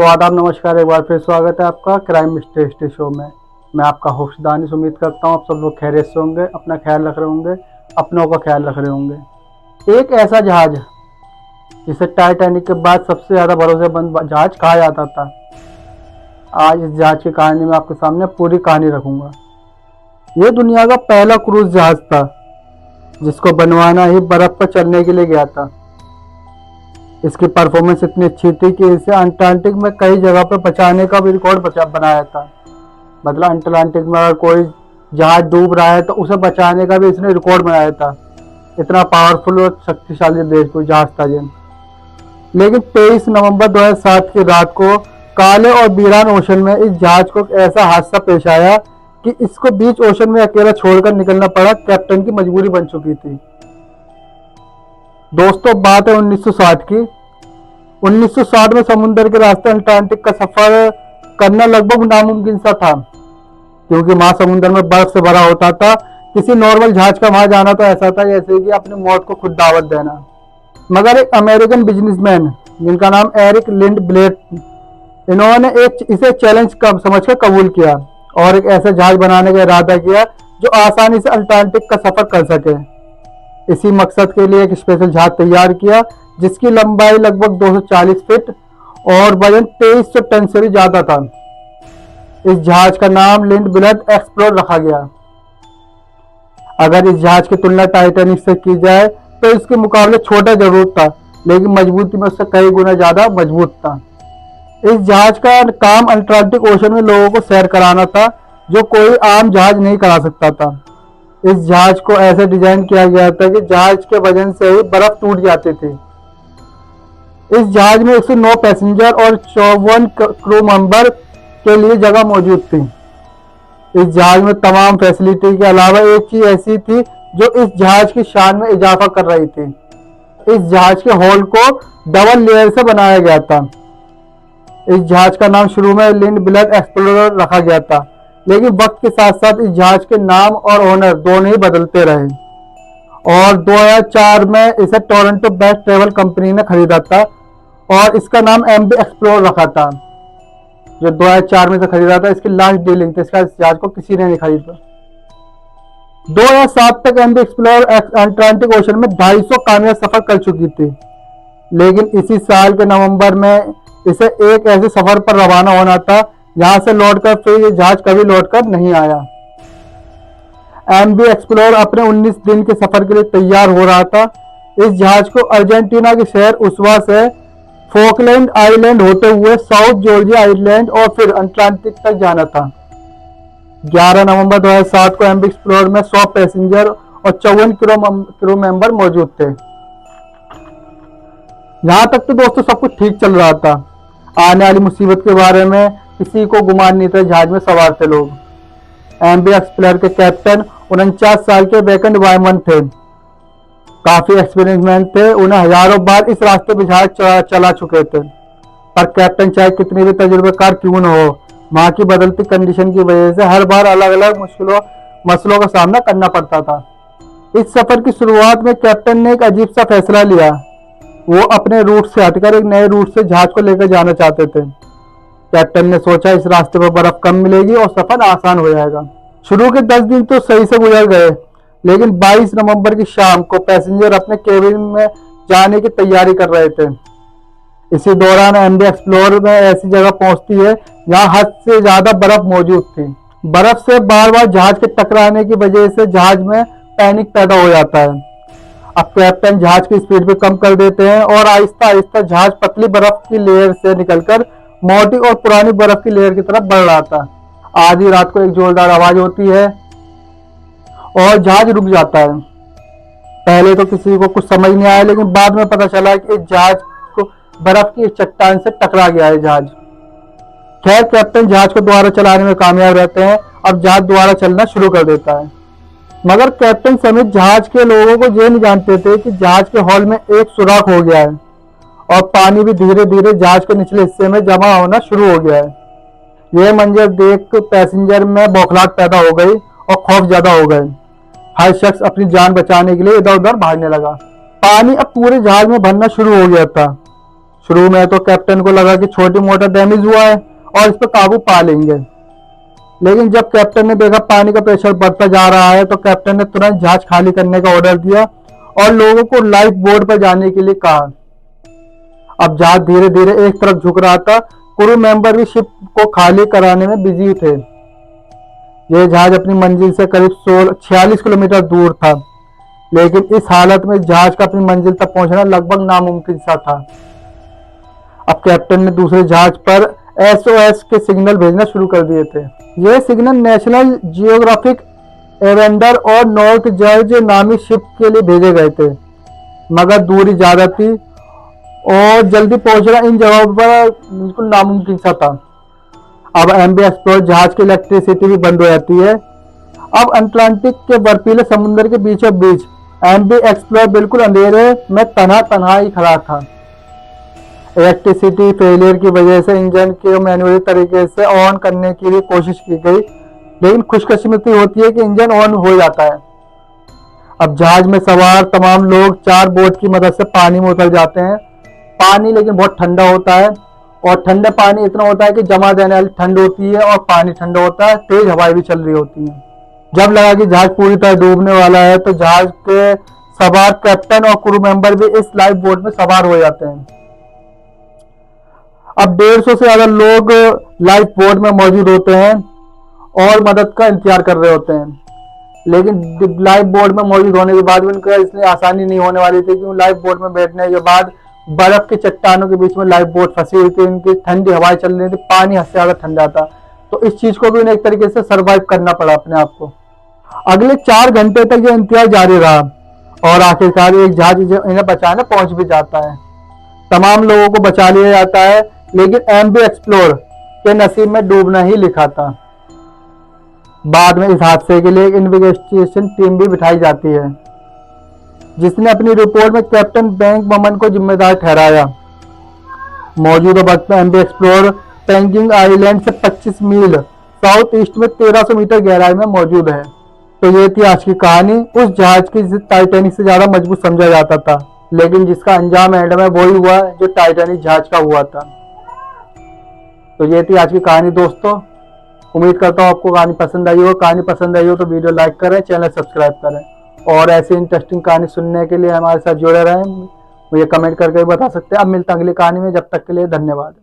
तो आदाब नमस्कार, एक बार फिर स्वागत है आपका क्राइम मिस्ट्री शो में। मैं आपका होस्ट दानिश। उम्मीद करता हूँ आप सब लोग खैरियत से होंगे, अपना ख्याल रख रहे होंगे, अपनों का ख्याल रख रहे होंगे। एक ऐसा जहाज जिसे टाइटैनिक के बाद सबसे ज़्यादा भरोसेमंद जहाज कहा जाता था, आज इस जहाज की कहानी में आपके सामने पूरी कहानी रखूँगा। ये दुनिया का पहला क्रूज जहाज था जिसको बनवाना ही बर्फ़ पर चलने के लिए गया था। इसकी परफॉर्मेंस इतनी अच्छी थी कि इसे अंटार्कटिक में कई जगह पर बचाने का भी रिकॉर्ड बनाया था। मतलब अंटार्कटिक में अगर कोई जहाज डूब रहा है तो उसे बचाने का भी इसने रिकॉर्ड बनाया था। इतना पावरफुल और शक्तिशाली देश कोई जहाज था ये। लेकिन 23 नवंबर 2007 की रात को काले और वीरान ओशन में इस जहाज को ऐसा हादसा पेश आया कि इसको बीच ओशन में अकेला छोड़कर निकलना पड़ा। कैप्टन की मजबूरी बन चुकी थी। दोस्तों, बात है 1960 की। 1960 में समुद्र के रास्ते अंटार्कटिक का सफर करना लगभग नामुमकिन सा था, क्योंकि महासमुद्र में बर्फ से भरा होता था। किसी नॉर्मल जहाज का वहां जाना तो ऐसा था जैसे कि अपनी मौत को खुद दावत देना। मगर एक अमेरिकन बिजनेसमैन जिनका नाम एरिक लिंड ब्लेड, इन्होंने इसे चैलेंज समझकर कबूल किया और एक ऐसा जहाज बनाने का इरादा किया जो आसानी से अंटार्कटिक का सफर कर सके। इसी मकसद के लिए एक स्पेशल जहाज तैयार किया जिसकी लंबाई लगभग 240 फीट और वजन 2300 टन से भी ज्यादा था। इस जहाज का नाम लिंड ब्लेड एक्सप्लोरर रखा गया। अगर इस जहाज की तुलना टाइटैनिक से की जाए तो इसके मुकाबले छोटा जरूर था, लेकिन मजबूती में उससे कई गुना ज्यादा मजबूत था। इस जहाज का काम अंटार्कटिक ओशन में लोगों को सैर कराना था, जो कोई आम जहाज नहीं करा सकता था। इस जहाज को ऐसे डिजाइन किया गया था कि जहाज के वजन से ही बर्फ टूट जाती थी। इस जहाज में 109 पैसेंजर और 54 क्रू मेंबर के लिए जगह मौजूद थी। इस जहाज में तमाम फैसिलिटी के अलावा एक चीज ऐसी थी जो इस जहाज की शान में इजाफा कर रही थी। इस जहाज के हॉल को डबल लेयर से बनाया गया था। इस जहाज का नाम शुरू में लिंड ब्लेड एक्सप्लोरर रखा गया था, लेकिन वक्त के साथ साथ इस जहाज के नाम और ओनर दोनों ही बदलते रहे और 2004 में इसे टोरंटो बेस्ट ट्रेवल कंपनी ने खरीदा था और इसका नाम एमबी एक्सप्लोरर रखा था। जो 2004 में से खरीदा था, इसकी लास्ट डीलिंग थी। इसका जहाज को किसी ने नहीं खरीदा। 2007 तक एमबी एक्सप्लोरर अंटार्कटिक ओशन में 250 कामयाब सफर कर चुकी थी, लेकिन इसी साल के नवंबर में इसे एक ऐसे सफर पर रवाना होना था जहां से लौटकर फिर ये जहाज कभी लौटकर नहीं आया। एमबी एक्सप्लोरर अपने 19 दिन के सफर के लिए तैयार हो रहा था। इस जहाज को अर्जेंटीना के शहर उसवा से फोकलैंड आइलैंड होते हुए साउथ जॉर्जिया आइलैंड और फिर अंटार्कटिक तक जाना था। 11 नवंबर 2007 को एमबी एक्सप्लोरर में 100 पैसेंजर और 54 क्रू मेंबर मौजूद थे। यहां तक तो दोस्तों सब कुछ ठीक चल रहा था। आने वाली मुसीबत के बारे में किसी को गुमान नहीं था। जहाज में सवार थे लोग। एमबी एक्सप्लोरर के कैप्टन 49 साल के बेकन वायमन थे। काफी एक्सपीरियंस थे। उन्हें हजारों बार इस रास्ते पे जहाज चला चुके थे। पर कैप्टन चाहे कितनी भी तजुर्बेकार क्यों न हो, वहां की बदलती कंडीशन की वजह से हर बार अलग अलग मसलों का सामना करना पड़ता था। इस सफर की शुरुआत में कैप्टन ने एक अजीब सा फैसला लिया। वो अपने रूट से हटकर एक नए रूट से जहाज को लेकर जाना चाहते थे। कैप्टन ने सोचा इस रास्ते पर बर्फ कम मिलेगी और सफर आसान हो जाएगा। शुरू के 10 दिन तो सही से गुजर गए, लेकिन 22 नवंबर की शाम को पैसेंजर अपने केबिन में जाने की तैयारी कर रहे थे। इसी दौरान एमबी एक्सप्लोरर में ऐसी जगह पहुंचती है जहां हद से ज्यादा बर्फ मौजूद थी। बर्फ से बार बार जहाज के टकराने की वजह से जहाज में पैनिक पैदा हो जाता है। अब कैप्टन जहाज की स्पीड भी कम कर देते हैं और आहिस्ता आहिस्ता जहाज पतली बर्फ की लेयर से निकलकर मोटी और पुरानी बर्फ की लेयर की तरफ बढ़ रहा था। आधी रात को एक जोरदार आवाज होती है और जहाज रुक जाता है। पहले तो किसी को कुछ समझ नहीं आया, लेकिन बाद में पता चला कि इस जहाज को बर्फ की चट्टान से टकरा गया है जहाज। खैर, कैप्टन जहाज को दोबारा चलाने में कामयाब रहते हैं। अब जहाज दोबारा चलना शुरू कर देता है। मगर कैप्टन समेत जहाज के लोगों को ये नहीं जानते थे कि जहाज के हॉल में एक सुराख हो गया है और पानी भी धीरे धीरे जहाज के निचले हिस्से में जमा होना शुरू हो गया है। यह मंजर देख पैसेंजर में बौखलाहट पैदा हो गई और खौफ ज्यादा हो गए। हर शख्स अपनी जान बचाने के लिए इधर उधर भागने लगा। पानी अब पूरे जहाज में भरना शुरू हो गया था। शुरू में तो कैप्टन को लगा कि छोटी मोटा डैमेज हुआ है और इस पर काबू पा लेंगे, लेकिन जब कैप्टन ने देखा पानी का प्रेशर बढ़ता जा रहा है तो कैप्टन ने तुरंत जहाज खाली करने का ऑर्डर दिया और लोगों को लाइफ बोट पर जाने के लिए कहा। अब जहाज धीरे धीरे एक तरफ झुक रहा था। क्रू मेंबर भी शिप को खाली कराने में बिजी थे। यह जहाज अपनी मंजिल से करीब 46 किलोमीटर दूर था, लेकिन इस हालत में जहाज का अपनी मंजिल तक पहुंचना लगभग नामुमकिन सा था। अब कैप्टन ने दूसरे जहाज पर SOS के सिग्नल भेजना शुरू कर दिए थे। यह सिग्नल नेशनल जियोग्राफिक एवेंडर और नॉर्थ जर्ज नामी शिप के लिए भेजे गए थे, मगर दूरी ज्यादा थी और जल्दी पहुंचना इन जगहों पर बिल्कुल नामुमकिन सा था। अब MV एक्सप्लोरर जहाज की इलेक्ट्रिसिटी भी बंद हो जाती है। अब अटलांटिक के बर्फीले समुद्र के बीचों बीच MV एक्सप्लोरर बिल्कुल अंधेरे में तन्हा ही खड़ा था। इलेक्ट्रिसिटी फेलियर की वजह से इंजन के मैन्युअली तरीके से ऑन करने की भी कोशिश की गई, लेकिन खुशकिस्मती होती है कि इंजन ऑन हो जाता है। अब जहाज में सवार तमाम लोग 4 बोट की मदद से पानी में उतर जाते हैं। पानी लेकिन बहुत ठंडा होता है और ठंडा पानी इतना होता है कि जमा देने वाली ठंड होती है और पानी ठंडा होता है, तेज हवाएं भी चल रही होती हैं। जब लगा कि जहाज पूरी तरह डूबने वाला है तो जहाज के सवार कैप्टन और क्रू मेंबर भी इस लाइफ बोट में सवार हो जाते हैं। अब 150 से ज्यादा लोग लाइफ बोट में मौजूद होते हैं और मदद का इंतजार कर रहे होते हैं, लेकिन लाइफ बोट में मौजूद होने के बाद भी उनका इसलिए आसानी नहीं होने वाली थी, क्योंकि लाइफ बोट में बैठने के बाद बर्फ की चट्टानों के बीच में लाइफ बोट फंसी हुई थी, उनकी ठंडी हवाएं चल रही थी, पानी हद से ज्यादा ठंडा था, तो इस चीज को भी उन्हें एक तरीके से सरवाइव करना पड़ा अपने आप को। अगले 4 घंटे तक ये इंतजार जारी रहा और आखिरकार एक जहाज इन्हें बचाने पहुंच भी जाता है। तमाम लोगों को बचा लिया जाता है, लेकिन MV एक्सप्लोरर के नसीब में डूबना ही लिखा था। बाद में इस हादसे के लिए एक इन्वेस्टिगेशन टीम भी बिठाई जाती है, जिसने अपनी रिपोर्ट में कैप्टन बैंक बमन को जिम्मेदार ठहराया। मौजूदा वक्त में MV एक्सप्लोरर पेंगिंग आइलैंड से 25 मील साउथ ईस्ट में 1300 मीटर गहराई में मौजूद है। तो ये थी आज की कहानी उस जहाज की जिसे टाइटैनिक से ज्यादा मजबूत समझा जाता था, लेकिन जिसका अंजाम एंड में वही हुआ जो टाइटैनिक जहाज का हुआ था। तो ये थी आज की कहानी दोस्तों। उम्मीद करता हूँ आपको कहानी पसंद आई हो। कहानी पसंद आई हो तो वीडियो लाइक करें, चैनल सब्सक्राइब करें और ऐसी इंटरेस्टिंग कहानी सुनने के लिए हमारे साथ जुड़े रहें। मुझे कमेंट करके बता सकते हैं। अब मिलता अगली कहानी में, जब तक के लिए धन्यवाद।